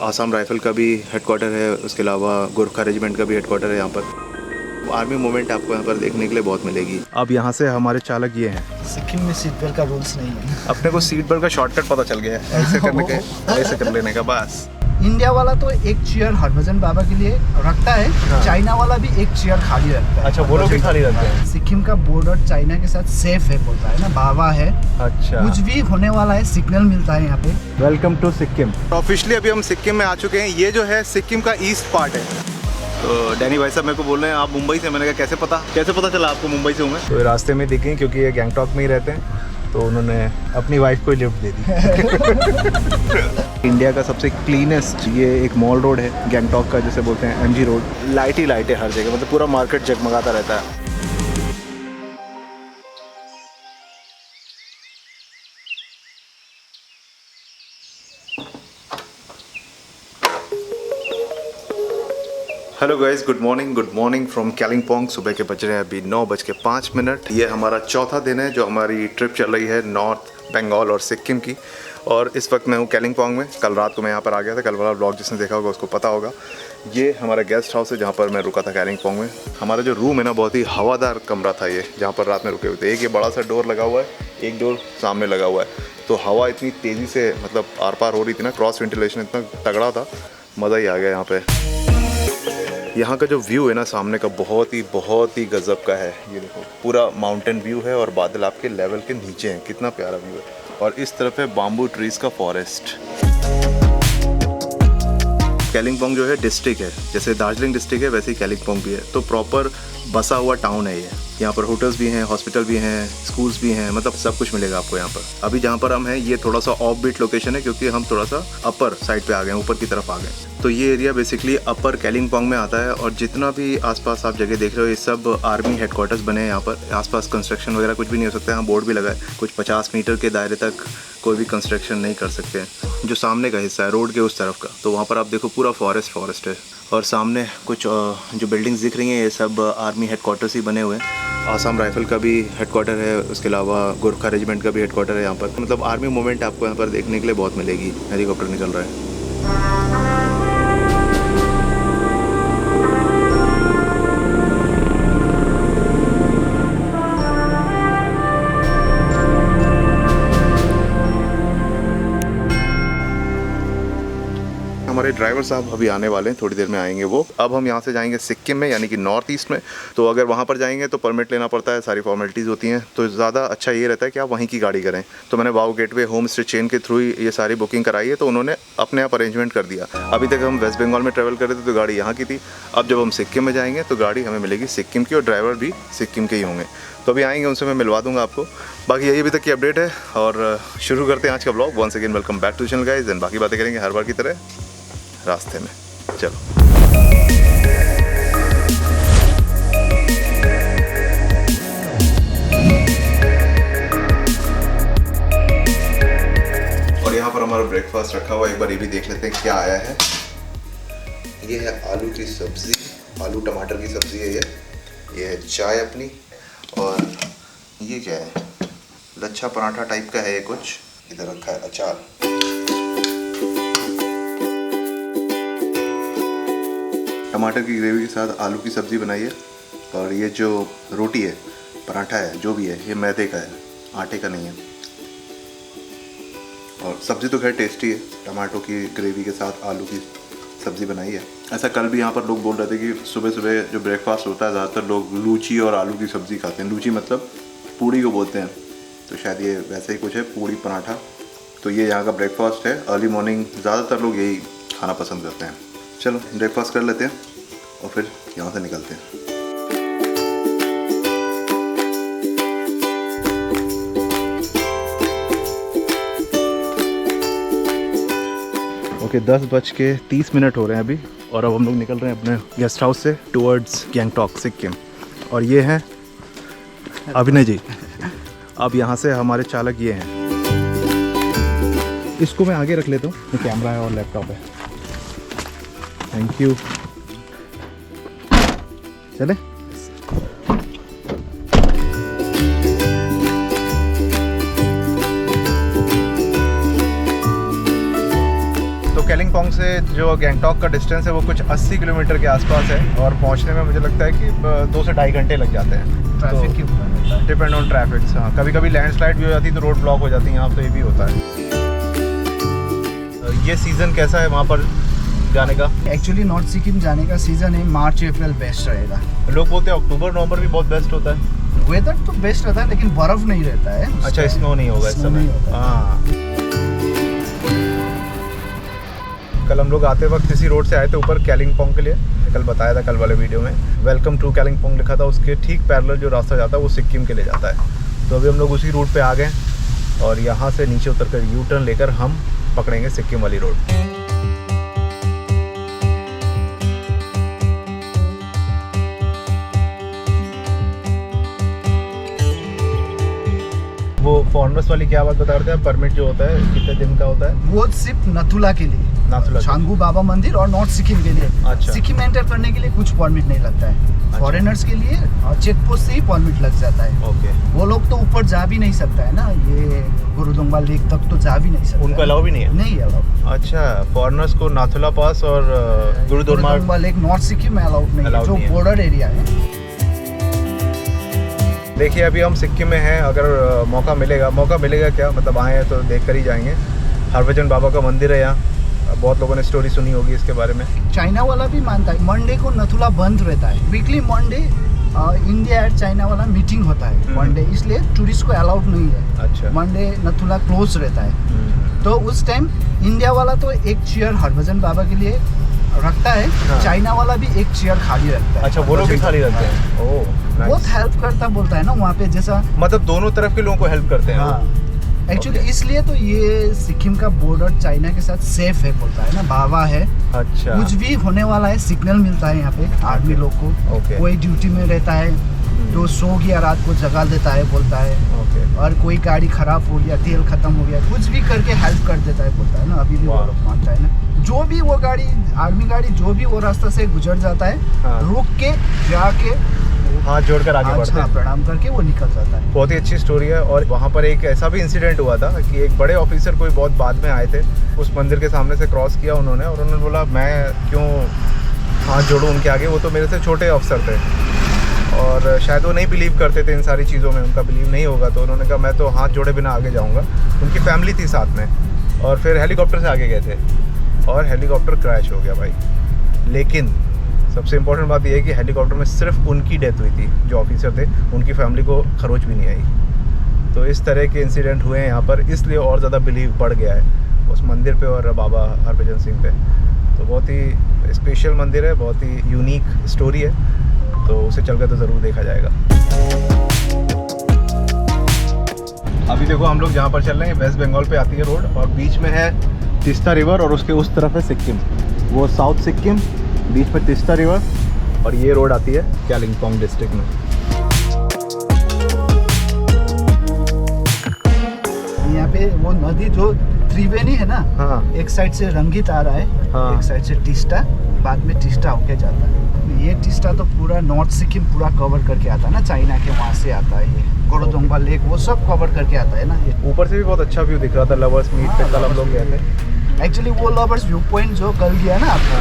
Assam rifle का भी headquarter है, उसके अलावा गोरखा रेजिमेंट का भी हेडक्वार्टर है यहाँ पर। आर्मी मूवमेंट आपको यहाँ पर देखने के लिए बहुत मिलेगी। अब यहाँ से हमारे चालक ये हैं। सिक्किम में सीट बेल्ट का रूल्स नहीं है। अपने को सीट बेल्ट का शॉर्टकट पता चल गया है, ऐसे करने के ऐसे कर लेने का बस। इंडिया वाला तो एक चेयर हरभजन बाबा के लिए रखता है। हाँ। चाइना वाला भी एक चेयर खाली रखता है। अच्छा, वो लोग भी खाली रखते हैं। सिक्किम का बॉर्डर चाइना के साथ सेफ है बोलता है ना, बाबा है। अच्छा, कुछ भी होने वाला है सिग्नल मिलता है यहाँ पे। Welcome to Sikkim. ऑफिशियली अभी हम सिक्किम में आ चुके हैं। ये जो है सिक्किम का ईस्ट पार्ट है। तो डैनी भाई साहब मेरे को बोल रहे हैं आप मुंबई से। मैंने कहा कैसे पता चला आपको मुंबई से हूँ मैं? तो ये रास्ते में दिखे क्योंकि ये गैंगटॉक में ही रहते हैं, तो उन्होंने अपनी वाइफ को ही लिफ्ट दे दी। इंडिया का सबसे क्लीनेस्ट ये एक मॉल रोड है गैंगटॉक का, जिसे बोलते हैं एमजी रोड। लाइट ही लाइट है हर जगह, मतलब पूरा मार्केट जगमगाता रहता है। Hello guys, good morning from Kalimpong. सुबह के बज रहे हैं अभी 9:05। ये हमारा चौथा दिन है जो हमारी ट्रिप चल रही है नॉर्थ बंगाल और सिक्किम की। और इस वक्त मैं हूँ कालिम्पोंग में। कल रात को मैं यहाँ पर आ गया था। कल वाला ब्लॉग जिसने देखा होगा उसको पता होगा। ये हमारा गेस्ट हाउस है जहाँ पर मैं रुका था कालिम्पोंग में। हमारा जो रूम है ना, बहुत ही हवादार कमरा था ये, जहाँ पर रात में रुके हुए थे। एक ये बड़ा सा डोर लगा हुआ है, एक डोर सामने लगा हुआ है, तो हवा इतनी तेज़ी से मतलब आर पार हो रही थी ना, क्रॉस वेंटिलेशन इतना तगड़ा था, मज़ा ही आ गया यहाँ पे। यहाँ का जो व्यू है ना सामने का, बहुत ही गजब का है। ये देखो, पूरा माउंटेन व्यू है और बादल आपके लेवल के नीचे हैं। कितना प्यारा व्यू है। और इस तरफ है बाम्बू ट्रीज का फॉरेस्ट। कालिम्पोंग जो है डिस्ट्रिक्ट है, जैसे दार्जिलिंग डिस्ट्रिक्ट है वैसे ही कालिम्पोंग भी है। तो प्रॉपर बसा हुआ टाउन है ये। यहाँ पर होटल्स भी हैं, हॉस्पिटल भी हैं, स्कूल्स भी हैं, मतलब सब कुछ मिलेगा आपको यहाँ पर। अभी जहाँ पर हम हैं ये थोड़ा सा ऑफ बीट लोकेशन है, क्योंकि हम थोड़ा सा अपर साइड पे आ गए, ऊपर की तरफ आ गए। तो ये एरिया बेसिकली अपर कालिम्पोंग में आता है। और जितना भी आसपास आप जगह देख रहे हो, ये सब आर्मी हेडक्वार्टर्स बने हैं यहाँ पर। आसपास कंस्ट्रक्शन वगैरह कुछ भी नहीं हो सकता है। यहाँ बोर्ड भी लगा है, कुछ 50 मीटर के दायरे तक कोई भी कंस्ट्रक्शन नहीं कर सकते। जो सामने का हिस्सा है रोड के उस तरफ का, तो वहाँ पर आप देखो पूरा फॉरेस्ट है। और सामने कुछ जो बिल्डिंग्स दिख रही हैं, ये सब आर्मी हेडक्वार्टर्स ही बने हुए हैं। आसाम राइफल का भी हेडक्वार्टर है, उसके अलावा गोरखा रेजिमेंट का भी हेडक्वार्टर है यहाँ पर। मतलब आर्मी मूवमेंट आपको यहाँ पर देखने के लिए बहुत मिलेगी। हेलीकॉप्टर निकल रहा है। हमारे ड्राइवर साहब अभी आने वाले हैं, थोड़ी देर में आएंगे वो। अब हम यहाँ से जाएंगे सिक्किम में, यानी कि नॉर्थ ईस्ट में। तो अगर वहाँ पर जाएंगे तो परमिट लेना पड़ता है, सारी फॉर्मेलिटीज़ होती हैं। तो ज़्यादा अच्छा ये रहता है कि आप वहीं की गाड़ी करें। तो मैंने wow gateway home stay chain के थ्रू ये सारी बुकिंग कराई है, तो उन्होंने अपने आप अरेंजमेंट कर दिया। अभी तक हम वेस्ट बंगाल में ट्रैवल कर रहे थे तो गाड़ी यहाँ की थी। अब जब हम सिक्किम में जाएंगे तो गाड़ी हमें मिलेगी सिक्किम की, और ड्राइवर भी सिक्किम के ही होंगे। तो अभी आएंगे, उनसे मैं मिलवा दूंगा आपको। बाकी यही अभी तक की अपडेट है। और शुरू करते हैं आज का blog. Once again welcome back to channel guys. And बाकी बातें करेंगे हर बार की तरह रास्ते में। चलो। और यहाँ पर हमारा ब्रेकफास्ट रखा हुआ है, एक बार ये भी देख लेते हैं क्या आया है। ये है आलू की सब्जी, आलू टमाटर की सब्जी है ये है चाय अपनी। और ये क्या है, लच्छा पराठा टाइप का है ये कुछ। इधर रखा है अचार। टमाटर की ग्रेवी के साथ आलू की सब्ज़ी बनाई है। और ये जो रोटी है, पराठा है, जो भी है, ये मैदे का है, आटे का नहीं है। और सब्ज़ी तो खैर टेस्टी है, टमाटो की ग्रेवी के साथ आलू की सब्ज़ी बनाई है। ऐसा कल भी यहाँ पर लोग बोल रहे थे कि सुबह सुबह जो ब्रेकफास्ट होता है ज़्यादातर लोग लूची और आलू की सब्ज़ी खाते हैं। लूची मतलब पूड़ी को बोलते हैं, तो शायद ये वैसे ही कुछ है, पूड़ी पराठा। तो ये यहाँ का ब्रेकफास्ट है। अर्ली मॉर्निंग ज़्यादातर लोग यही खाना पसंद करते हैं। चलो ब्रेकफास्ट कर लेते हैं और फिर यहाँ से निकलते हैं। ओके, 10:30 हो रहे हैं अभी। और अब हम लोग निकल रहे हैं अपने गेस्ट हाउस से टुवर्ड्स गैंगटॉक सिक्किम। और ये हैं अभिनय जी। अब यहाँ से हमारे चालक ये हैं। इसको मैं आगे रख लेता हूँ, ये कैमरा है और लैपटॉप है। Thank you. चले। तो कालिम्पोंग से जो गैंगटॉक का डिस्टेंस है वो कुछ 80 किलोमीटर के आसपास है और पहुंचने में मुझे लगता है कि 2 से ढाई घंटे लग जाते हैं। ट्रैफिक के ऊपर रहता है। Depend on traffic. हाँ, कभी कभी लैंडस्लाइड भी हो जाती है तो रोड ब्लॉक हो जाती है, यहाँ तो ये भी होता है। ये सीज़न कैसा है वहाँ पर जाने का? एक्चुअली नॉर्थ सिक्किम जाने का सीज़न है मार्च अप्रैल बेस्ट रहेगा। लोग बोलते हैं अक्टूबर नवंबर भी बहुत बेस्ट होता है। वेदर तो बेस्ट रहता है लेकिन बर्फ नहीं रहता है। अच्छा, स्नो नहीं होगा इस Snow समय। नहीं होता। हाँ, कल हम लोग आते वक्त इसी रोड से आए थे ऊपर कालिम्पोंग के लिए। कल बताया था कल वाले वीडियो में, वेलकम टू कालिम्पोंग लिखा था, उसके ठीक पैरेलल जो रास्ता जाता है वो सिक्किम के लिए जाता है। तो अभी हम लोग उसी रूट पे आ गए और यहाँ से नीचे उतरकर यू टर्न लेकर हम पकड़ेंगे सिक्किम वाली रोड। वो फॉरनर्स वाली क्या बात बता रहे थे, परमिट जो होता है कितने दिन का होता है? वो सिर्फ नथुला के लिए, नाथुला के छांगू बाबा मंदिर और नॉर्थ सिक्किम के लिए। अच्छा। सिक्किम एंटर करने के लिए कुछ परमिट नहीं लगता है। फॉरेनर्स के लिए चेक पोस्ट से ही परमिट लग जाता है। ओके। वो लोग तो ऊपर जा भी नहीं सकता है ना, ये गुरुदोंगबा लेक तक तो जा भी नहीं सकता। उनको अलाउ भी नहीं है? नहीं अलाउ। अच्छा, फॉरनर्स को नाथुला पास और गुरुदोंगबा लेक नॉर्थ सिक्किम में अलाउड नहीं है, Allowed जो नहीं है। बॉर्डर एरिया है। देखिए अभी हम सिक्किम में हैं, अगर मौका मिलेगा क्या, मतलब आए हैं तो देख कर ही जाएंगे। हरभजन बाबा का मंदिर है यहाँ, बहुत लोगों ने स्टोरी सुनी होगी इसके बारे में। चाइना वाला भी मानता है मंडे को नथुला बंद रहता है। Weekly Monday India and China वाला मीटिंग होता है मंडे, इसलिए टूरिस्ट को अलाउड नहीं है। अच्छा। मंडे नथुला क्लोज रहता है। तो उस टाइम इंडिया वाला तो एक चेयर हरभजन बाबा के लिए रखता है। हाँ। चाइना वाला भी एक चेयर खाली रखता है। अच्छा, वो लोग भी खाली रहते हैं। ओह, बहुत हेल्प करता बोलता है ना वहाँ पे, जैसा मतलब दोनों तरफ के लोगों को हेल्प करते हैं। हाँ एक्चुअली Okay. इसलिए तो ये सिक्किम का बॉर्डर चाइना के साथ सेफ है बोलता है ना, बाबा है। अच्छा। कुछ भी होने वाला है सिग्नल मिलता है यहाँ पे आर्मी लोग को। Okay. कोई ड्यूटी में रहता है तो सो गया रात को जगा देता है बोलता है। ओके। और कोई गाड़ी खराब हो गया, तेल खत्म हो गया, कुछ भी करके हेल्प कर देता है बोलता है ना। अभी भी वो वाह। लोग मानता है ना, जो भी वो गाड़ी आर्मी गाड़ी जो भी वो रास्ता से गुजर जाता है हाँ। रुक के जाके हाथ जोड़कर आगे बढ़ते हैं। प्रणाम करके वो निकल जाता है। बहुत ही अच्छी स्टोरी है। और वहाँ पर एक ऐसा भी इंसिडेंट हुआ था कि एक बड़े ऑफिसर कोई बहुत बाद में आए थे, उस मंदिर के सामने से क्रॉस किया उन्होंने और उन्होंने बोला मैं क्यों हाथ जोड़ूं उनके आगे, वो तो मेरे से छोटे अफसर थे और शायद वो नहीं बिलीव करते थे इन सारी चीज़ों में, उनका बिलीव नहीं होगा। तो उन्होंने कहा मैं तो हाथ जोड़े बिना आगे जाऊँगा। उनकी फैमिली थी साथ में और फिर हेलीकॉप्टर से आगे गए थे और हेलीकॉप्टर क्रैश हो गया भाई। लेकिन सबसे इम्पोर्टेंट बात यह है कि हेलीकॉप्टर में सिर्फ उनकी डेथ हुई थी, जो ऑफिसर थे, उनकी फैमिली को खरोच भी नहीं आई। तो इस तरह के इंसिडेंट हुए हैं यहाँ पर, इसलिए और ज़्यादा बिलीव बढ़ गया है उस मंदिर पे और बाबा हरभजन सिंह पे। तो बहुत ही स्पेशल मंदिर है, बहुत ही यूनिक स्टोरी है, तो उसे चलकर तो ज़रूर देखा जाएगा। अभी देखो हम लोग जहाँ पर चल रहे हैं वेस्ट बंगाल पे आती है रोड और बीच में है तीस्ता रिवर और उसके उस तरफ है सिक्किम, वो साउथ सिक्किम, बीच में तीस्ता रिवर और ये रोड आती है कालिम्पोंग डिस्ट्रिक्ट में। यहाँ पे वो नदी जो त्रिवेणी है ना, हाँ। एक साइड से रंगीत आ रहा है, हाँ। एक साइड से टिस्टा, बाद में टिस्टा होके जाता है। ये टिस्टा तो पूरा नॉर्थ सिक्किम पूरा कवर करके आता है ना, चाइना के वहाँ से आता है ये गुरुदोंगबा लेक, वो सब कवर करके आता है ना ये। ऊपर से भी बहुत अच्छा व्यू दिख रहा था लवर्स मीट पे, कल हम लोग गए थे। एक्चुअली वो लवर्स व्यू पॉइंट जो कल गया ना आपका,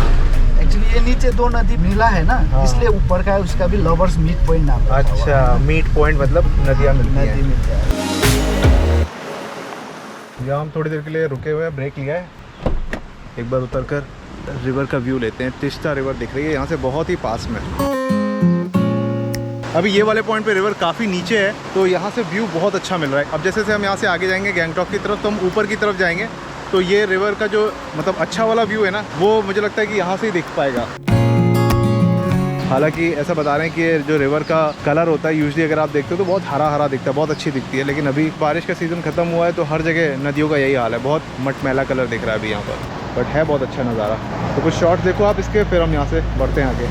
एक्चुअली ये नीचे दो नदी मिला है ना, हाँ। इसलिए ऊपर का है उसका भी लवर्स मीट पॉइंट नाम रखा हुआ अच्छा, है। मीट पॉइंट मतलब नदियाँ मिलती नदी हैं। मिलता है। यहाँ हम थोड़ी देर के लिए रुके हुए हैं, ब्रेक लिया है, एक बार उतर कर रिवर का व्यू लेते हैं। टिस्टा रिवर दिख रही है यहाँ से बहुत ही पास में। अभी ये वाले पॉइंट पे रिवर काफ़ी नीचे है तो यहाँ से व्यू बहुत अच्छा मिल रहा है। अब जैसे हम यहाँ से आगे जाएंगे गैंगटॉक की तरफ, तो हम ऊपर की तरफ जाएंगे तो ये रिवर का जो मतलब अच्छा वाला व्यू है ना, वो मुझे लगता है कि यहाँ से ही दिख पाएगा। हालांकि ऐसा बता रहे हैं कि जो रिवर का कलर होता है यूजुअली अगर आप देखते हो तो बहुत हरा हरा दिखता है, बहुत अच्छी दिखती है, लेकिन अभी बारिश का सीज़न ख़त्म हुआ है तो हर जगह नदियों का यही हाल है, बहुत मटमैला कलर दिख रहा है अभी यहाँ पर, बट है बहुत अच्छा नज़ारा। तो कुछ शॉट्स देखो आप इसके, फिर हम यहाँ से बढ़ते हैं आगे।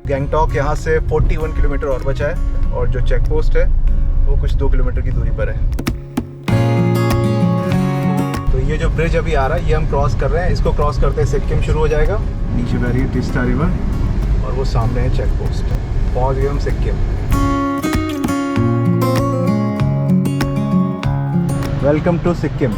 गैंगटॉक यहाँ से 41 किलोमीटर और बचा है और जो चेक पोस्ट है वो कुछ 2 किलोमीटर की दूरी पर है। तो ये जो ब्रिज अभी आ रहा है ये हम क्रॉस कर रहे हैं, इसको क्रॉस करते हैं सिक्किम शुरू हो जाएगा, नीचे बह रही है टिस्टा रिवर और वो सामने है चेक पोस्ट। पहुँच गए हम सिक्किम। Welcome to Sikkim.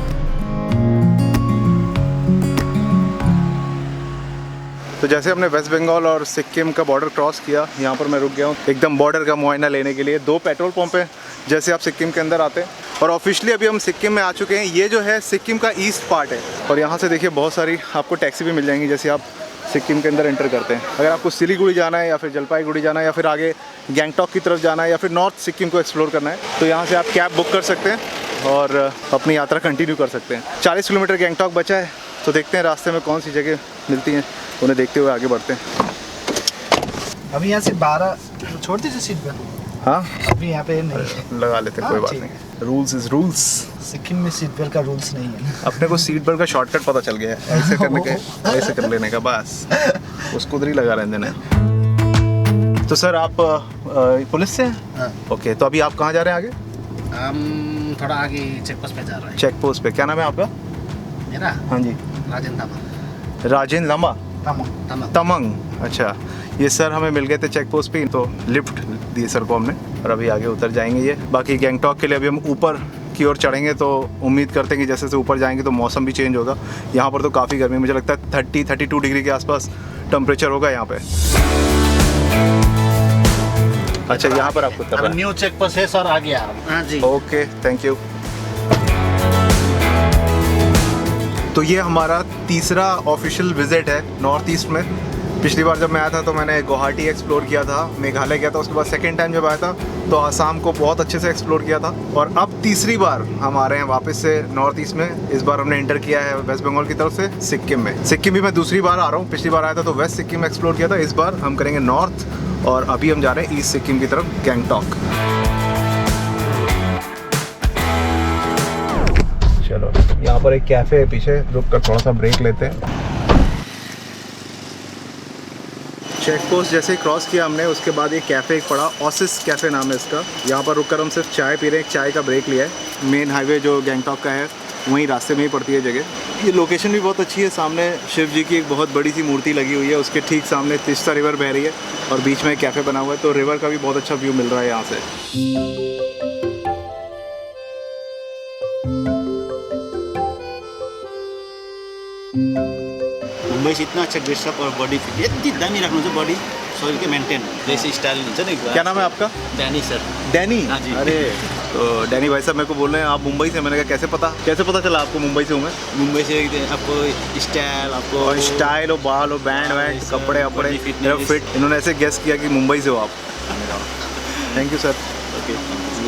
तो जैसे हमने वेस्ट बंगाल और सिक्किम का बॉर्डर क्रॉस किया, यहाँ पर मैं रुक गया हूँ एकदम बॉर्डर का मुआयना लेने के लिए। 2 पेट्रोल पंप हैं जैसे आप सिक्किम के अंदर आते हैं, और ऑफिशियली अभी हम सिक्किम में आ चुके हैं। ये जो है सिक्किम का ईस्ट पार्ट है, और यहाँ से देखिए बहुत सारी आपको टैक्सी भी मिल जाएंगी जैसे आप सिक्किम के अंदर एंटर करते हैं। अगर आपको सिलीगुड़ी जाना है या फिर जलपाईगुड़ी जाना है या फिर आगे गैंगटॉक की तरफ जाना है या फिर नॉर्थ सिक्किम को एक्सप्लोर करना है, तो यहाँ से आप कैब बुक कर सकते हैं और अपनी यात्रा कंटिन्यू कर सकते हैं। 40 किलोमीटर गैंगटॉक बचा है, तो देखते हैं रास्ते में कौन सी जगह मिलती हैं, उन्हें देखते हुए आगे बढ़ते हैं। अभी यहाँ से 12 छोड़ दीजिए सीट पे। हाँ अभी यहाँ पे नहीं लगा लेते हैं, कोई बात नहीं। Rules is rules. सिक्किम में सीट बेल्ट का रूल्स नहीं है। अपने को सीट बेल्ट का शॉर्टकट पता चल गया है, ऐसे करने के ऐसे कर लेने का, बस उसको उधर ही लगा रहने देना। तो सर आप पुलिस से हैं? हाँ। ओके, तो अभी आप कहाँ जा रहे हैं आगे? हम थोड़ा आगे चेक पोस्ट पे जा रहे हैं। चेक पोस्ट पे। क्या नाम है आपका? मेरा हाँ जी। राजेंद्र तमंग। राजेंद्र लम्बा तमंग। तमंग। अच्छा, ये सर हमें मिल गए थे चेक पोस्ट पे, तो लिफ्ट दी सर को हमने, और अभी आगे उतर जाएंगे। ये बाकी गैंगटॉक के लिए अभी हम ऊपर की ओर चढ़ेंगे, तो उम्मीद करते हैं कि जैसे जैसे ऊपर जाएंगे तो मौसम भी चेंज होगा। यहाँ पर तो काफ़ी गर्मी, मुझे लगता है 30-32 डिग्री के आसपास टेम्परेचर होगा यहाँ पे। अच्छा, यहाँ पर आपको उतरना है। न्यू चेक पोस्ट है सर, आगे आ रहा हूँ। हाँ जी। Okay, thank you. तो ये हमारा तीसरा ऑफिशियल विजिट है नॉर्थ ईस्ट में। पिछली बार जब मैं आया था तो मैंने गुवाहाटी एक्सप्लोर किया था, मेघालय गया था, उसके बाद सेकेंड टाइम जब आया था तो आसाम को बहुत अच्छे से एक्सप्लोर किया था, और अब तीसरी बार हम आ रहे हैं वापस से नॉर्थ ईस्ट में। इस बार हमने एंटर किया है वेस्ट बंगाल की तरफ से सिक्किम में। सिक्किम भी मैं दूसरी बार आ रहा हूँ, पिछली बार आया था तो वेस्ट सिक्किम एक्सप्लोर किया था, इस बार हम करेंगे नॉर्थ, और अभी हम जा रहे हैं ईस्ट सिक्किम की तरफ, गैंगटॉक। चलो, यहाँ पर एक कैफ़े है पीछे, रुक कर थोड़ा सा ब्रेक लेते हैं। चेक पोस्ट जैसे ही क्रॉस किया हमने, उसके बाद एक कैफ़े एक पड़ा, ओसिस कैफ़े नाम है इसका। यहाँ पर रुककर हम सिर्फ चाय पी रहे हैं, एक चाय का ब्रेक लिया है। मेन हाईवे जो गैंगटॉक का है वहीं रास्ते में ही पड़ती है जगह। ये लोकेशन भी बहुत अच्छी है, सामने शिव जी की एक बहुत बड़ी सी मूर्ति लगी हुई है, उसके ठीक सामने तीस्ता रिवर बह रही है और बीच में एक कैफ़े बना हुआ है, तो रिवर का भी बहुत अच्छा व्यू मिल रहा है यहाँ से। मुंबई से इतना अच्छा ड्रेस अप और बॉडी फिट यति दामी राख्नुहुन्छ बॉडी शरीर के मेंटेन जैसे स्टाइल हुन्छ नि। क्या नाम है आपका? Danny sir. डैनी? हाँ जी। अरे, तो डैनी भाई साहब मेरे को बोल रहे हैं आप मुंबई से। मैंने कहा कैसे पता चला आपको मुंबई से हूँ मैं? मुंबई से आपको स्टाइल, आपको और स्टाइल और बाल और बैंड वैंड, कपड़े वपड़े फिट, इन्होंने ऐसे गेस किया कि मुंबई से हो आप। Thank you sir. ओके,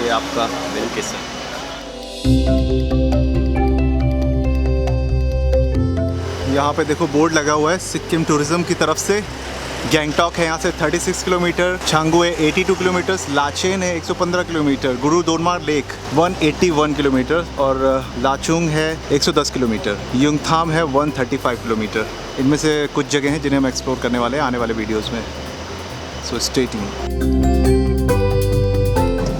ये आपका वेलकम सर। यहाँ पे देखो बोर्ड लगा हुआ है सिक्किम टूरिज्म की तरफ से। गैंगटॉक है यहाँ से 36 किलोमीटर, छांगू है 82 किलोमीटर, लाचेन है 115 किलोमीटर, गुरु दोनमार लेक 181 किलोमीटर, और लाचुंग है 110 किलोमीटर, युंगथाम है 135 किलोमीटर। इनमें से कुछ जगह हैं जिन्हें हम एक्सप्लोर करने वाले हैं आने वाले वीडियोज़ में, सो स्टे ट्यून्ड।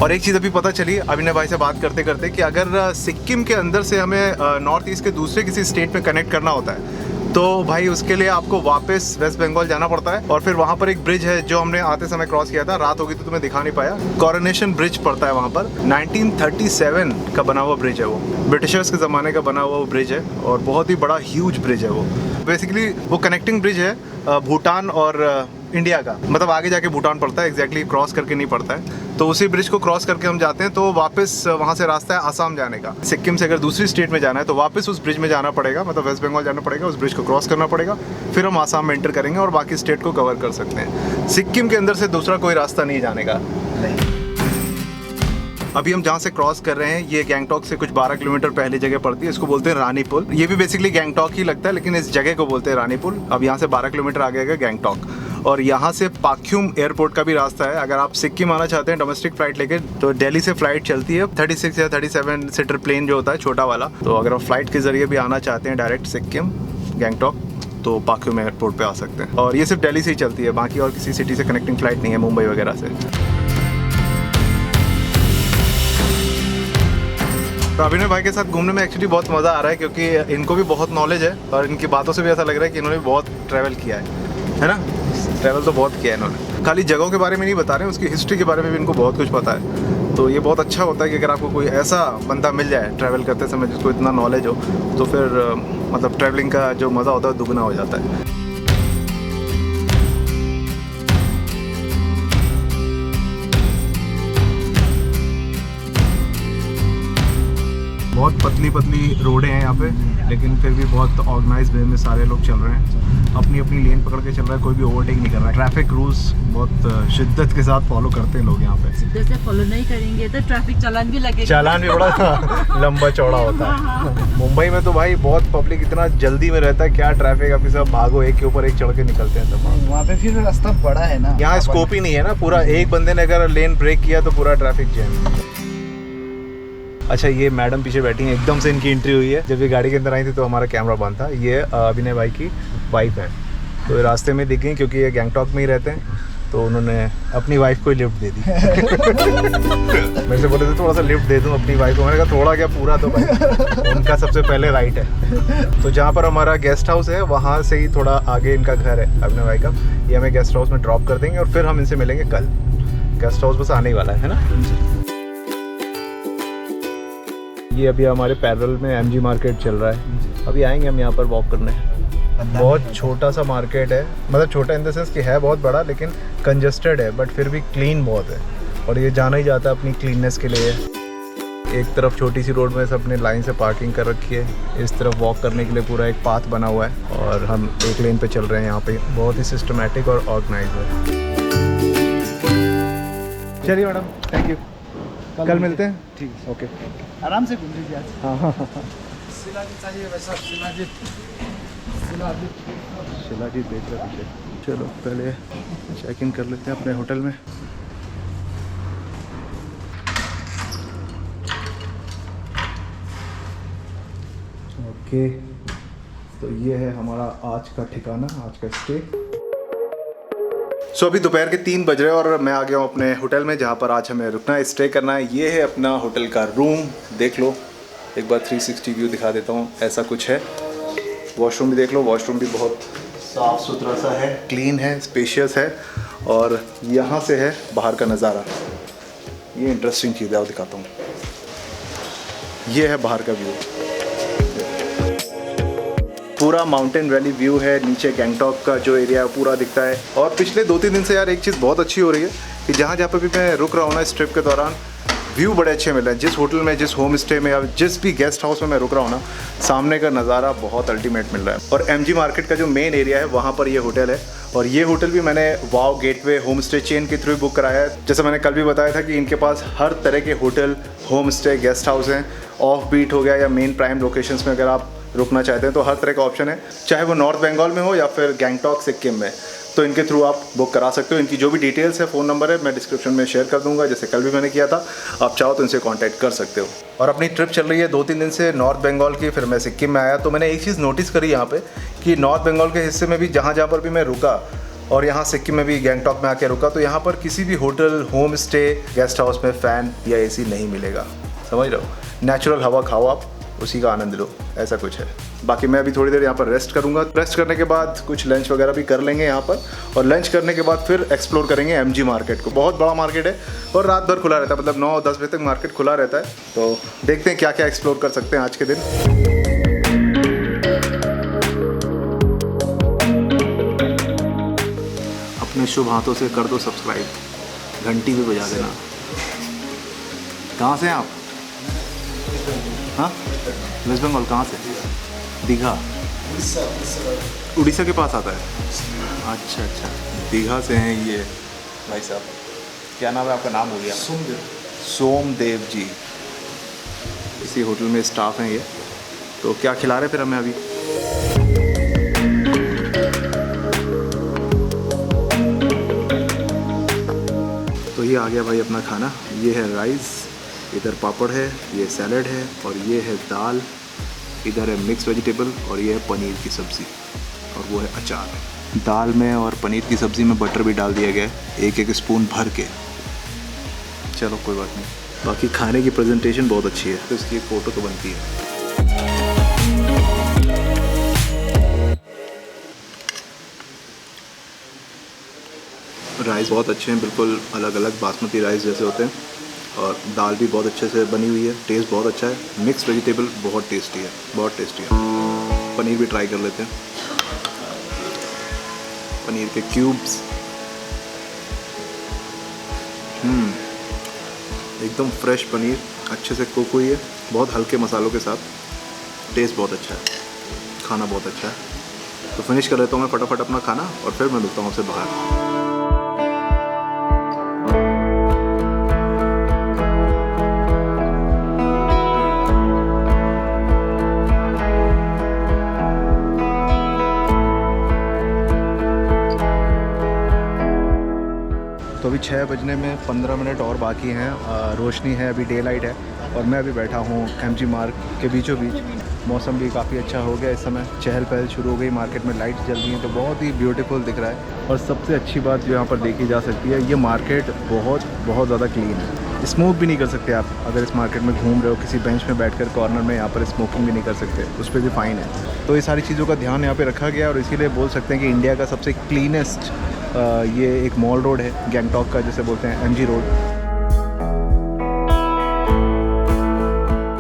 और एक चीज़ अभी पता चली अभिनय भाई से बात करते करते कि अगर सिक्किम के अंदर से हमें नॉर्थ ईस्ट के दूसरे किसी स्टेट में कनेक्ट करना होता है तो भाई उसके लिए आपको वापस वेस्ट बंगाल जाना पड़ता है। और फिर वहाँ पर एक ब्रिज है जो हमने आते समय क्रॉस किया था, रात होगी तो तुम्हें दिखा नहीं पाया, कोरोनेशन ब्रिज पड़ता है वहाँ पर। 1937 का बना हुआ ब्रिज है वो, ब्रिटिशर्स के ज़माने का बना हुआ वो ब्रिज है, और बहुत ही बड़ा ह्यूज ब्रिज है वो। बेसिकली वो कनेक्टिंग ब्रिज है भूटान और इंडिया का, मतलब आगे जाके भूटान पड़ता है, एग्जैक्टली क्रॉस करके नहीं पड़ता है। तो उसी ब्रिज को क्रॉस करके हम जाते हैं तो वापस वहाँ से रास्ता है आसाम जाने का। सिक्किम से अगर दूसरी स्टेट में जाना है तो वापस उस ब्रिज में जाना पड़ेगा, मतलब वेस्ट बंगाल जाना पड़ेगा, उस ब्रिज को क्रॉस करना पड़ेगा, फिर हम आसाम में एंटर करेंगे और बाकी स्टेट को कवर कर सकते हैं। सिक्किम के अंदर से दूसरा कोई रास्ता नहीं जाने का। अभी हम जहाँ से क्रॉस कर रहे हैं ये गैंगटॉक से कुछ 12 किलोमीटर पहले जगह पड़ती है, इसको बोलते हैं रानी पुल। ये भी बेसिकली गैंगटॉक ही लगता है लेकिन इस जगह को बोलते हैं रानी पुल। अब यहाँ से 12 किलोमीटर आगे है गैंगटॉक, और यहाँ से पाक्यूम एयरपोर्ट का भी रास्ता है। अगर आप सिक्किम आना चाहते हैं डोमेस्टिक फ्लाइट लेके तो दिल्ली से फ्लाइट चलती है 36 या 37 सीटर प्लेन जो होता है छोटा वाला। तो अगर आप फ्लाइट के जरिए भी आना चाहते हैं डायरेक्ट सिक्किम गैंगटॉक तो पाक्यूम एयरपोर्ट पे आ सकते हैं, और ये सिर्फ दिल्ली से ही चलती है, बाकी और किसी सिटी से कनेक्टिंग फ्लाइट नहीं है मुंबई वगैरह से। तो अभिनय भाई के साथ घूमने में एक्चुअली बहुत मज़ा आ रहा है क्योंकि इनको भी बहुत नॉलेज है और इनकी बातों से भी ऐसा लग रहा है कि इन्होंने बहुत ट्रैवल किया है ना? ट्रैवल तो बहुत किया है इन्होंने। खाली जगहों के बारे में नहीं बता रहे हैं, उसकी हिस्ट्री के बारे में भी इनको बहुत कुछ पता है। तो ये बहुत अच्छा होता है कि अगर आपको कोई ऐसा बंदा मिल जाए ट्रैवल करते समय जिसको इतना नॉलेज हो, तो फिर मतलब ट्रैवलिंग का जो मज़ा होता है दुगना हो जाता है। बहुत पतली पतली रोडें हैं यहाँ पे, लेकिन फिर भी बहुत ऑर्गेनाइज वे में सारे लोग चल रहे हैं, अपनी अपनी लेन पकड़ के चल रहा है, कोई भी ओवरटेक नहीं कर रहा है। ट्रैफिक रूल्स बहुत शिद्दत के साथ फॉलो करते हैं लोग यहाँ पे। शिद्दत से फॉलो नहीं करेंगे तो ट्रैफिक चालान भी लगेगा। चालान भी बड़ा लंबा चौड़ा होता है। मुंबई में तो भाई बहुत पब्लिक इतना जल्दी में रहता है, क्या ट्रैफिक, अभी सब भागो एक के ऊपर एक चढ़ के निकलते हैं सब। वहाँ पे फिर रास्ता बड़ा है ना, यहाँ स्कोप ही नहीं है ना, पूरा एक बंदे ने अगर लेन ब्रेक किया तो पूरा ट्रैफिक जैम। अच्छा, ये मैडम पीछे बैठी हैं, एकदम से इनकी एंट्री हुई है। जब ये गाड़ी के अंदर आई थी तो हमारा कैमरा बंद था। ये अभिनय भाई की वाइफ है, तो ये रास्ते में दिख गई क्योंकि ये गैंगटॉक में ही रहते हैं, तो उन्होंने अपनी वाइफ को ही लिफ्ट दे दी। मेरे से बोले थे थोड़ा सा लिफ्ट दे दूं अपनी वाइफ को, मैंने कहा थोड़ा क्या, पूरा तो भाई उनका सबसे पहले राइट है। तो जहाँ पर हमारा गेस्ट हाउस है वहाँ से ही थोड़ा आगे इनका घर है अभिनय भाई का। ये हमें गेस्ट हाउस में ड्रॉप कर देंगे और फिर हम इनसे मिलेंगे कल। गेस्ट हाउस बस आने ही वाला है ना। ये अभी हमारे पैरेलल में एमजी मार्केट चल रहा है, अभी आएंगे हम यहाँ पर वॉक करने। बहुत छोटा सा मार्केट है, मतलब छोटा इन द सेंस कि है बहुत बड़ा, लेकिन कंजस्टेड है, बट फिर भी क्लीन बहुत है और ये जाना ही जाता है अपनी क्लीननेस के लिए। एक तरफ छोटी सी रोड में सबने लाइन से पार्किंग कर रखी है, इस तरफ वॉक करने के लिए पूरा एक पाथ बना हुआ है और हम एक लेन पे चल रहे हैं। यहाँ पे बहुत ही सिस्टमेटिक और ऑर्गेनाइज है। चलिए मैडम, थैंक यू, कल मिलते हैं। ठीक है, ओके, आराम से घूम लीजिए आज। हाँ हाँ हाँ। शिलाजीत चाहिए वैसा, शिलाजीत शिलाजीत देख रहे पीछे। चलो पहले चेक इन कर लेते हैं अपने होटल में। ओके, तो ये है हमारा आज का ठिकाना, आज का स्टे। सो अभी दोपहर के 3 बज रहे हैं और मैं आ गया हूँ अपने होटल में जहाँ पर आज हमें रुकना है, स्टे करना है। ये है अपना होटल का रूम, देख लो एक बार 360 व्यू दिखा देता हूँ, ऐसा कुछ है। वॉशरूम भी देख लो, वॉशरूम भी बहुत साफ़ सुथरा सा है, क्लीन है, स्पेशियस है। और यहाँ से है बाहर का नज़ारा, ये इंटरेस्टिंग चीज़ है, दिखाता हूँ। ये है बाहर का व्यू, पूरा माउंटेन वैली व्यू है, नीचे गैंगटॉक का जो एरिया है पूरा दिखता है। और पिछले 2-3 दिन से यार एक चीज़ बहुत अच्छी हो रही है कि जहाँ जहाँ पर भी मैं रुक रहा हूँ ना इस ट्रिप के दौरान, व्यू बड़े अच्छे मिल रहे हैं। जिस होटल में, जिस होम स्टे में या जिस भी गेस्ट हाउस में मैं रुक रहा हूँ ना, सामने का नज़ारा बहुत अल्टीमेट मिल रहा है। और एमजी मार्केट का जो मेन एरिया है वहाँ पर ये होटल है। और ये होटल भी मैंने वाव गेटवे होम स्टे चेन के थ्रू बुक कराया है। जैसे मैंने कल भी बताया था कि इनके पास हर तरह के hotel, home stay, guest house हैं। ऑफ बीट हो गया या मेन प्राइम लोकेशंस में अगर आप रुकना चाहते हैं तो हर तरह का ऑप्शन है, चाहे वो नॉर्थ बंगाल में हो या फिर गैंगटॉक सिक्किम में, तो इनके थ्रू आप बुक करा सकते हो। इनकी जो भी डिटेल्स है, फ़ोन नंबर है, मैं डिस्क्रिप्शन में शेयर कर दूंगा, जैसे कल भी मैंने किया था। आप चाहो तो इनसे कांटेक्ट कर सकते हो। और अपनी ट्रिप चल रही है 2-3 दिन से नॉर्थ बंगाल की, फिर मैं सिक्किम में आया तो मैंने एक चीज़ नोटिस करी यहाँ पे कि नॉर्थ बंगाल के हिस्से में भी जहाँ जहाँ पर भी मैं रुका और यहाँ सिक्किम में भी गैंगटॉक में आके रुका, तो यहाँ पर किसी भी hotel, home stay, guest house में फ़ैन या AC नहीं मिलेगा। समझ रहे हो, नेचुरल हवा खाओ आप, उसी का आनंद लो, ऐसा कुछ है। बाकी मैं अभी थोड़ी देर यहाँ पर रेस्ट करूँगा। रेस्ट करने के बाद कुछ लंच वगैरह भी कर लेंगे यहाँ पर, और लंच करने के बाद फिर एक्सप्लोर करेंगे एमजी मार्केट को। बहुत बड़ा मार्केट है और रात भर खुला रहता है, मतलब 9-10 बजे तक मार्केट खुला रहता है। तो देखते हैं क्या क्या एक्सप्लोर कर सकते हैं आज के दिन। अपने शुभ हाथों से कर दो सब्सक्राइब, घंटी भी बजा देना। कहाँ से हैं आप? हाँ, वेस्ट बंगाल। कहाँ से? दीघा, उड़ीसा के पास आता है। अच्छा अच्छा, दीघा से हैं ये भाई साहब। क्या नाम है आपका? नाम हो गया सोमदेव जी। इसी होटल में स्टाफ हैं ये। तो क्या खिला रहे फिर हमें अभी? तो ये आ गया भाई अपना खाना। ये है राइस, इधर पापड़ है, ये सैलड है, और ये है दाल, इधर है मिक्स वेजिटेबल, और ये है पनीर की सब्ज़ी, और वो है अचार। दाल में और पनीर की सब्ज़ी में बटर भी डाल दिया गया है, 1-1 स्पून भर के। चलो कोई बात नहीं। बाकी खाने की प्रेजेंटेशन बहुत अच्छी है, तो इसकी एक फ़ोटो तो बनती है। राइस बहुत अच्छे हैं, बिल्कुल अलग अलग बासमती राइस जैसे होते हैं, और दाल भी बहुत अच्छे से बनी हुई है, टेस्ट बहुत अच्छा है। मिक्स वेजिटेबल बहुत टेस्टी है, बहुत टेस्टी है। पनीर भी ट्राई कर लेते हैं, पनीर के क्यूब्स, एकदम फ्रेश पनीर, अच्छे से कुक हुई है, बहुत हल्के मसालों के साथ। टेस्ट बहुत अच्छा है, खाना बहुत अच्छा है। तो फिनिश कर लेता हूँ मैं फटाफट अपना खाना और फिर मैं मिलता हूँ आपसे बाहर। तो अभी 6 बजने में 15 मिनट और बाकी हैं। रोशनी है, अभी डे लाइट है और मैं अभी बैठा हूँ MG मार्ग के बीचों बीच। मौसम भी काफ़ी अच्छा हो गया, इस समय चहल पहल शुरू हो गई, मार्केट में लाइट्स जल रही हैं, तो बहुत ही ब्यूटीफुल दिख रहा है। और सबसे अच्छी बात जो यहाँ पर देखी जा सकती है, ये मार्केट बहुत ज़्यादा क्लीन है। स्मोक भी नहीं कर सकते आप अगर इस मार्केट में घूम रहे हो, किसी बेंच में बैठकर कॉर्नर में यहाँ पर स्मोकिंग भी नहीं कर सकते, उस पर भी फ़ाइन है। तो ये सारी चीज़ों का ध्यान यहाँ पर रखा गया और इसीलिए बोल सकते हैं कि इंडिया का सबसे क्लीनेस्ट ये एक मॉल रोड है, गैंगटॉक का जिसे बोलते हैं MG रोड।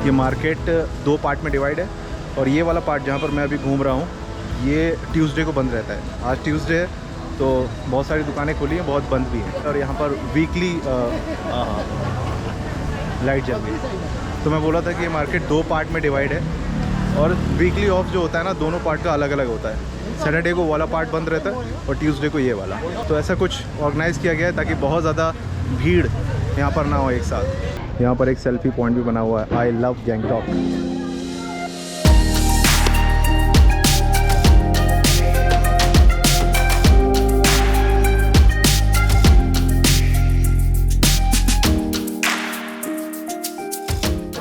ये मार्केट 2 पार्ट में डिवाइड है और ये वाला पार्ट जहाँ पर मैं अभी घूम रहा हूँ, ये ट्यूसडे को बंद रहता है। आज ट्यूसडे है तो बहुत सारी दुकानें खुली हैं, बहुत बंद भी हैं, और यहाँ पर वीकली लाइट जल रही है। तो मैं बोला था कि ये मार्केट 2 पार्ट में डिवाइड है और वीकली ऑफ जो होता है ना, दोनों पार्ट का अलग अलग होता है। सैटरडे को वाला पार्ट बंद रहता है और ट्यूसडे को ये वाला। तो ऐसा कुछ ऑर्गेनाइज़ किया गया है ताकि बहुत ज़्यादा भीड़ यहाँ पर ना हो एक साथ। यहाँ पर एक सेल्फी पॉइंट भी बना हुआ है, आई लव गैंगटॉक।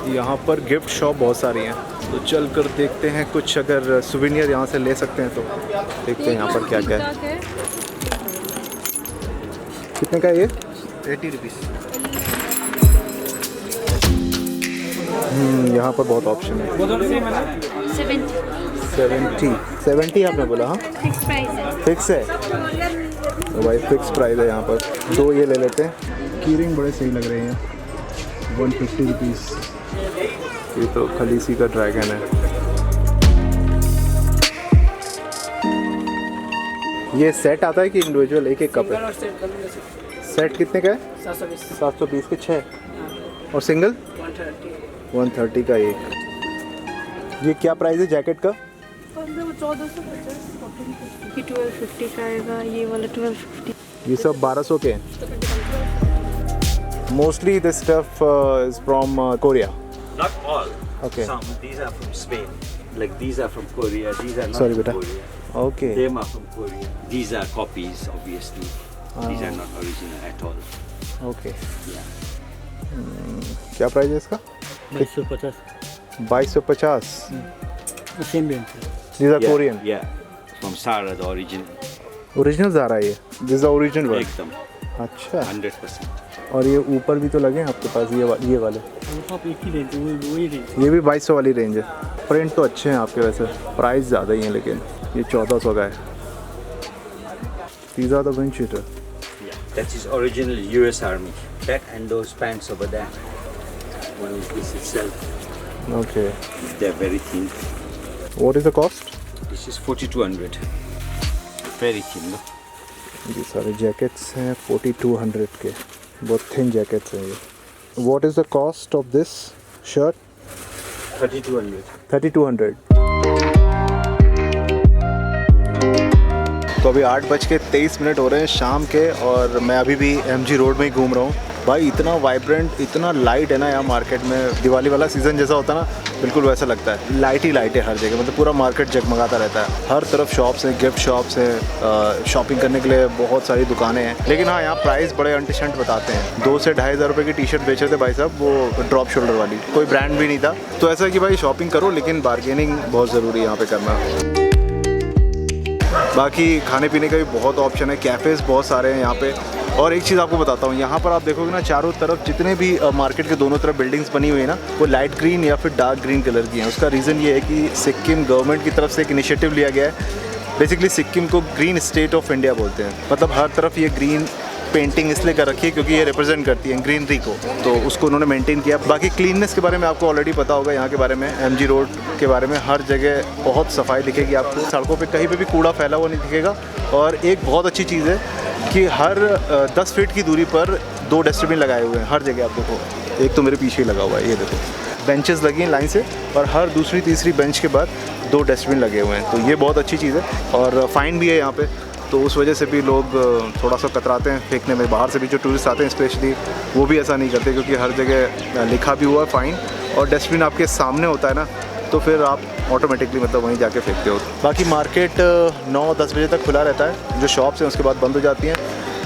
यहाँ पर गिफ्ट शॉप बहुत सारी हैं, तो चल कर देखते हैं कुछ अगर सुवेनियर यहाँ से ले सकते हैं तो देखते हैं यहाँ पर क्या क्या है। कितने का ये? 80 रुपीज़। यहाँ पर बहुत ऑप्शन है। 70 आपने बोला? हाँ, फिक्स प्राइस है। फिक्स है तो भाई, फिक्स प्राइस है यहाँ पर। 2 ये ले लेते हैं। की रिंग बड़े सही लग रहे हैं, 150 रुपीज़। ये तो खलीसी का ड्रैगन है। ये सेट आता है कि इंडिविजुअल एक एक कप है? सेट कितने का है? 720 के 6 और सिंगल 130 का एक। ये क्या प्राइस है जैकेट का? 1450। ये 1250 का आएगा, ये वाला 1250। ये सब 1200 के हैं। Mostly this stuff is from Korea. Not all. Okay. Some. These are from Spain. Like these are from Korea. These are not Sorry, from beta. Korea. Okay. Them are from Korea. These are copies, obviously. These are not original at all. Okay. Yeah. क्या price है इसका? 2250। Same range. These are Korean. Yeah. From Zara, the original. Original Zara है ये? This is the original one. एकदम अच्छा। 100%. और ये ऊपर भी तो लगे हैं आपके पास, ये वाले? सब एक ही रेंज, वही रेंज। ये भी 2200 वाली रेंज है। प्रिंट तो अच्छे हैं आपके, वैसे प्राइस ज़्यादा ही है, लेकिन ये 1400 का है। These are the wind cheater. Yeah. That is original US Army. That and those pants over there. One is this itself. Okay. They're very thin. What is the cost? This is 4200. Very thin. Look. ये सारे jackets हैं 4200 के, बहुत thin jackets हैं ये। What is the cost of this shirt? 3200. 3200। तो अभी 8:23 हो रहे हैं शाम के और मैं अभी भी MG रोड में ही घूम रहा हूँ। भाई इतना वाइब्रेंट, इतना लाइट है ना यहाँ मार्केट में। दिवाली वाला सीज़न जैसा होता है ना, बिल्कुल वैसा लगता है। लाइट ही लाइट है हर जगह, मतलब पूरा मार्केट जगमगाता रहता है। हर तरफ शॉप्स हैं, गिफ्ट शॉप्स हैं, शॉपिंग करने के लिए बहुत सारी दुकानें हैं। लेकिन हाँ, यहाँ प्राइस बड़े अनटिशेंट बताते हैं। 2 से 2500 रुपये की टी-शर्ट बेच रहे थे भाई साहब, वो ड्रॉप शोल्डर वाली, कोई ब्रांड भी नहीं था। तो ऐसा कि भाई शॉपिंग करो, लेकिन बार्गेनिंग बहुत ज़रूरी है यहाँ पे करना। बाकी खाने पीने का भी बहुत ऑप्शन है, कैफ़ेज़ बहुत सारे हैं यहाँ पे। और एक चीज़ आपको बताता हूँ, यहाँ पर आप देखोगे ना, चारों तरफ जितने भी मार्केट के दोनों तरफ बिल्डिंग्स बनी हुई है ना, वो लाइट ग्रीन या फिर डार्क ग्रीन कलर की हैं। उसका रीज़न ये है कि सिक्किम गवर्नमेंट की तरफ से एक इनिशिएटिव लिया गया है। बेसिकली सिक्किम को ग्रीन स्टेट ऑफ इंडिया बोलते हैं, मतलब हर तरफ ये ग्रीन पेंटिंग इसलिए कर रखी है क्योंकि ये रिप्रेजेंट करती है ग्रीनरी को, तो उसको उन्होंने मेंटेन किया। बाकी क्लीननेस के बारे में आपको ऑलरेडी पता होगा, यहाँ के बारे में, एमजी रोड के बारे में, हर जगह बहुत सफाई दिखेगी आपको, सड़कों पे कहीं पे भी कूड़ा फैला हुआ नहीं दिखेगा। और एक बहुत अच्छी चीज़ है कि हर 10 फीट की दूरी पर 2 डस्टबिन लगाए हुए हैं हर जगह। आप देखो, एक तो मेरे पीछे ही लगा हुआ है, ये देखो, बेंचेस लगी हैं लाइन से, और हर दूसरी तीसरी बेंच के बाद 2 डस्टबिन लगे हुए हैं, तो ये बहुत अच्छी चीज़ है। और फाइन भी है यहाँ पे, तो उस वजह से भी लोग थोड़ा सा कतराते हैं फेंकने में। बाहर से भी जो टूरिस्ट आते हैं स्पेशली, वो भी ऐसा नहीं करते क्योंकि हर जगह लिखा भी हुआ है फाइन, और डस्टबिन आपके सामने होता है ना, तो फिर आप ऑटोमेटिकली मतलब वहीं जाके फेंकते हो। बाकी मार्केट 9-10 बजे तक खुला रहता है, जो शॉप्स हैं उसके बाद बंद हो जाती हैं।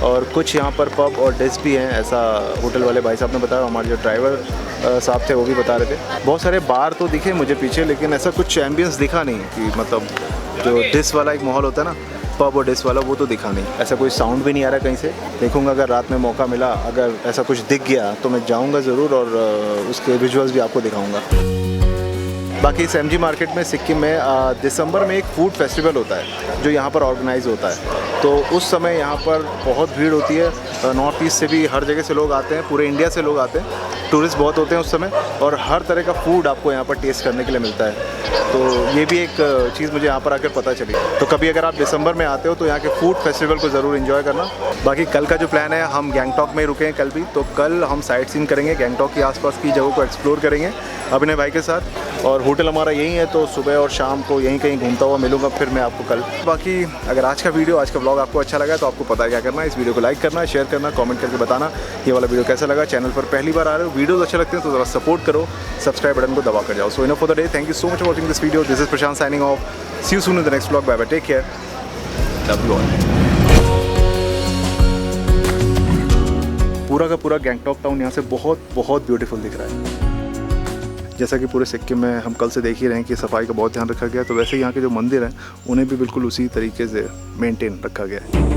और कुछ यहाँ पर पब और डेस्क भी हैं, ऐसा होटल वाले भाई साहब ने बताया, हमारे जो ड्राइवर साहब थे वो भी बता रहे थे। बहुत सारे बार तो दिखे मुझे पीछे, लेकिन ऐसा कुछ एम्बियंस दिखा नहीं कि मतलब जो डिस वाला एक माहौल होता है ना, पब और डिस वाला, वो तो दिखा नहीं। ऐसा कोई साउंड भी नहीं आ रहा कहीं से। देखूँगा अगर रात में मौका मिला, अगर ऐसा कुछ दिख गया तो मैं जाऊँगा ज़रूर और उसके विजुअल्स भी आपको दिखाऊँगा। बाकी इस एमजी मार्केट में सिक्किम में दिसंबर में एक फूड फेस्टिवल होता है जो यहाँ पर ऑर्गेनाइज होता है, तो उस समय यहाँ पर बहुत भीड़ होती है। नॉर्थ ईस्ट से भी हर जगह से लोग आते हैं, पूरे इंडिया से लोग आते हैं, टूरिस्ट बहुत होते हैं उस समय, और हर तरह का फूड आपको यहाँ पर टेस्ट करने के लिए मिलता है। तो ये भी एक चीज़ मुझे यहाँ पर आकर पता चली। तो कभी अगर आप दिसंबर में आते हो तो यहाँ के फूड फेस्टिवल को ज़रूर एंजॉय करना। बाकी कल का जो प्लान है, हम गैंगटॉक में रुके हैं कल भी, तो कल हम साइट सीइंग करेंगे, गैंगटॉक के आसपास की जगहों को एक्सप्लोर करेंगे अभिनय भाई के साथ। और होटल हमारा यही है, तो सुबह और शाम को यहीं कहीं घूमता हुआ मिलूंगा फिर मैं आपको कल। बाकी अगर आज का वीडियो, आज का ब्लॉग आपको अच्छा लगा तो आपको पता है क्या करना है। इस वीडियो को लाइक करना, शेयर करना, कमेंट करके बताना ये वाला वीडियो कैसा लगा। चैनल पर पहली बार आ रहे हो, वीडियोस अच्छे लगते हैं तो ज़रा सपोर्ट करो, सब्सक्राइब बटन को दबा कर जाओ। So enough for the day, thank you so much for watching this video. This is Prashant signing off, see you soon in the next blog, bye bye, take care, love you all. पूरा का पूरा Gangtok town यहाँ से बहुत बहुत beautiful दिख रहा है। जैसा कि पूरे सिक्किम में हम कल से देख ही रहे हैं कि सफाई का बहुत ध्यान रखा गया, तो वैसे यहाँ के जो मंदिर हैं उन्हें भी बिल्कुल उसी तरीके से मेंटेन रखा गया है।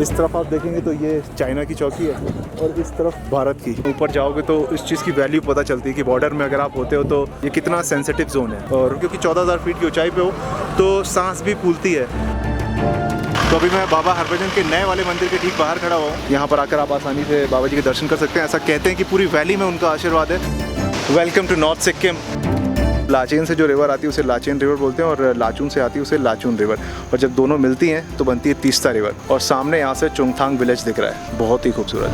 इस तरफ आप देखेंगे तो ये चाइना की चौकी है, और इस तरफ भारत की। ऊपर जाओगे तो इस चीज़ की वैल्यू पता चलती है कि बॉर्डर में अगर आप होते हो तो ये कितना सेंसिटिव जोन है। और क्योंकि 14,000 फीट की ऊंचाई पे हो तो सांस भी फूलती है। तो अभी मैं बाबा हरभजन के नए वाले मंदिर के ठीक बाहर खड़ा हुआ हूँ। यहाँ पर आकर आप आसानी से बाबा जी के दर्शन कर सकते हैं। ऐसा कहते हैं कि पूरी वैली में उनका आशीर्वाद है। Welcome to north Sikkim. Lachen से जो रिवर आती है उसे लाचेन रिवर बोलते हैं, और लाचुन से आती है उसे लाचुन रिवर, और जब दोनों मिलती हैं तो बनती है तीस्ता रिवर। और सामने यहाँ से चुंगथांग विलेज दिख रहा है, बहुत ही खूबसूरत।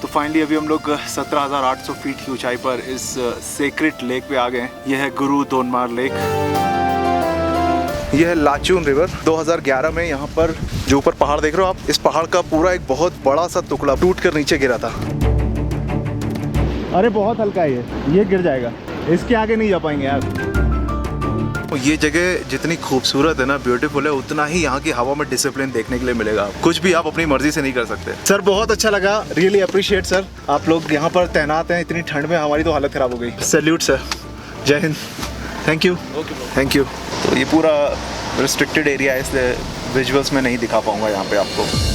तो फाइनली अभी हम लोग 17,800 फीट की ऊंचाई पर इस सेक्रेट लेक पे आ गए हैं। यह है गुरु दोनमार लेक। यह है लाचुन रिवर। 2011 में यहाँ पर जो ऊपर पहाड़ देख रहे हो आप, इस पहाड़ का पूरा एक बहुत बड़ा सा टुकड़ा टूट कर नीचे गिरा था। अरे बहुत हल्का है ये गिर जाएगा, इसके आगे नहीं जा पाएंगे यार। ये जगह जितनी खूबसूरत है ना, ब्यूटीफुल है, उतना ही यहाँ की हवा में डिसिप्लिन देखने के लिए मिलेगा। कुछ भी आप अपनी मर्जी से नहीं कर सकते। सर बहुत अच्छा लगा, रियली अप्रिशिएट सर, आप लोग यहाँ पर तैनात हैं इतनी ठंड में, हमारी तो हालत ख़राब हो गई। सैल्यूट सर, जय Hind, thank you. Thank you. तो ये पूरा रिस्ट्रिक्टेड एरिया है, इसलिए विजुअल्स में नहीं दिखा पाऊँगा यहाँ पे आपको।